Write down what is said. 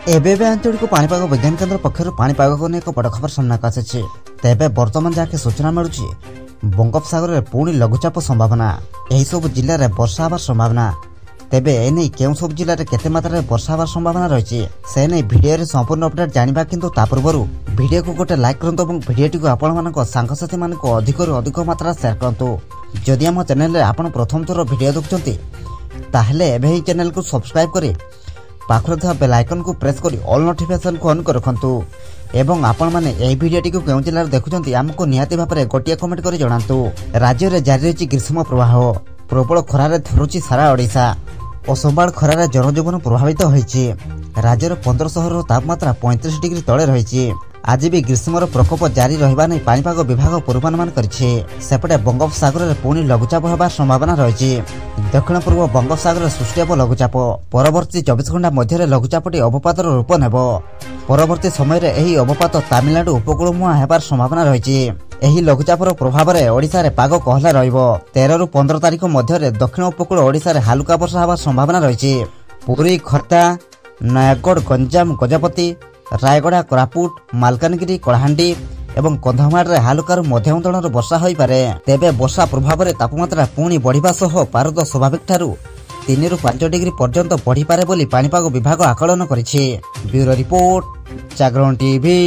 ଏବେ ଆଞ୍ଚଳିକ ପାଣିପାଗ ବିଜ୍ଞାନ କେନ୍ଦ୍ର ପକ୍ଷରୁ ପାଣିପାଗକୁ ନେଇ ଏକ ବଡ଼ ଖବର ସାମ୍ନାକୁ ଆସିଛି। ତେବେ ବର୍ତ୍ତମାନ ଯାହାକି ସୂଚନା ମିଳୁଛି, ବଙ୍ଗୋପସାଗରରେ ପୁଣି ଲଘୁଚାପ ସମ୍ଭାବନା। ଏହିସବୁ ଜିଲ୍ଲାରେ ବର୍ଷା ହେବାର ସମ୍ଭାବନା। ତେବେ ଏନେଇ କେଉଁ ସବୁ ଜିଲ୍ଲାରେ କେତେ ମାତ୍ରାରେ ବର୍ଷା ହେବାର ସମ୍ଭାବନା ରହିଛି ସେ ନେଇ ଭିଡ଼ିଓରେ ସମ୍ପୂର୍ଣ୍ଣ ଅପଡେଟ୍ ଜାଣିବା। କିନ୍ତୁ ତା ପୂର୍ବରୁ ଭିଡ଼ିଓକୁ ଗୋଟେ ଲାଇକ୍ କରନ୍ତୁ ଏବଂ ଭିଡ଼ିଓଟିକୁ ଆପଣମାନଙ୍କ ସାଙ୍ଗସାଥୀମାନଙ୍କୁ ଅଧିକରୁ ଅଧିକ ମାତ୍ରାରେ ସେୟାର କରନ୍ତୁ। ଯଦି ଆମ ଚ୍ୟାନେଲରେ ଆପଣ ପ୍ରଥମ ଥର ଭିଡ଼ିଓ ଦେଖୁଛନ୍ତି ତାହେଲେ ଏବେ ହିଁ ଚ୍ୟାନେଲକୁ ସବସ୍କ୍ରାଇବ୍ କରି ପାଖରେ ଥିବା ବେଲ୍ ଆଇକନକୁ ପ୍ରେସ୍ କରି ଅଲ୍ ନୋଟିଫିକେସନକୁ ଅନ୍ କରି ରଖନ୍ତୁ। ଏବଂ ଆପଣମାନେ ଏହି ଭିଡ଼ିଓଟିକୁ କେଉଁ ଜିଲ୍ଲାରେ ଦେଖୁଛନ୍ତି ଆମକୁ ନିହାତି ଭାବରେ ଗୋଟିଏ କମେଣ୍ଟ କରି ଜଣାନ୍ତୁ। ରାଜ୍ୟରେ ଜାରି ରହିଛି ଗ୍ରୀଷ୍ମ ପ୍ରବାହ। ପ୍ରବଳ ଖରାରେ ଥରୁଛି ସାରା ଓଡ଼ିଶା। ଅସମ୍ଭାଳ ଖରାରେ ଜନଜୀବନ ପ୍ରଭାବିତ ହୋଇଛି। ରାଜ୍ୟର 15 ସହରର ତାପମାତ୍ରା 35 ଡିଗ୍ରୀ ତଳେ ରହିଛି। ଆଜି ବି ଗ୍ରୀଷ୍ମର ପ୍ରକୋପ ଜାରି ରହିବା ନେଇ ପାଣିପାଗ ବିଭାଗ ପୂର୍ବାନୁମାନ କରିଛି। ସେପଟେ ବଙ୍ଗୋପସାଗରରେ ପୁଣି ଲଘୁଚାପ ହେବାର ସମ୍ଭାବନା ରହିଛି। ଦକ୍ଷିଣ ପୂର୍ବ ବଙ୍ଗୋପସାଗରରେ ସୃଷ୍ଟି ହେବ ଲଘୁଚାପ। ପରବର୍ତ୍ତୀ 24 ଘଣ୍ଟା ମଧ୍ୟରେ ଲଘୁଚାପଟି ଅବପାତର ରୂପ ନେବ। ପରବର୍ତ୍ତୀ ସମୟରେ ଏହି ଅବପାତ ତାମିଲନାଡୁ ଉପକୂଳ ମୁହାଁ ହେବାର ସମ୍ଭାବନା ରହିଛି। ଏହି ଲଘୁଚାପର ପ୍ରଭାବରେ ଓଡ଼ିଶାରେ ପାଗ କୋହଲା ରହିବ। 13 ରୁ 15 ତାରିଖ ମଧ୍ୟରେ ଦକ୍ଷିଣ ଉପକୂଳ ଓଡ଼ିଶାରେ ହାଲୁକା ବର୍ଷା ହେବାର ସମ୍ଭାବନା ରହିଛି। ପୁରୀ, ଖୋର୍ଦ୍ଧା, ନୟାଗଡ଼, ଗଞ୍ଜାମ, ଗଜପତି, ରାୟଗଡ଼ା, କୋରାପୁଟ, ମାଲକାନଗିରି, କଳାହାଣ୍ଡି ଏବଂ କନ୍ଧମାଳରେ ହାଲୁକାରୁ ମଧ୍ୟମ ଧରଣର ବର୍ଷା ହୋଇପାରେ। ତେବେ ବର୍ଷା ପ୍ରଭାବରେ ତାପମାତ୍ରା ପୁଣି ବଢ଼ିବା ସହ ପାରଦ ସ୍ୱାଭାବିକ ଠାରୁ 3 ରୁ 5 ଡିଗ୍ରୀ ପର୍ଯ୍ୟନ୍ତ ବଢ଼ିପାରେ ବୋଲି ପାଣିପାଗ ବିଭାଗ ଆକଳନ କରିଛି। ବ୍ୟୁରୋ ରିପୋର୍ଟ, ଜାଗରଣ ଟିଭି।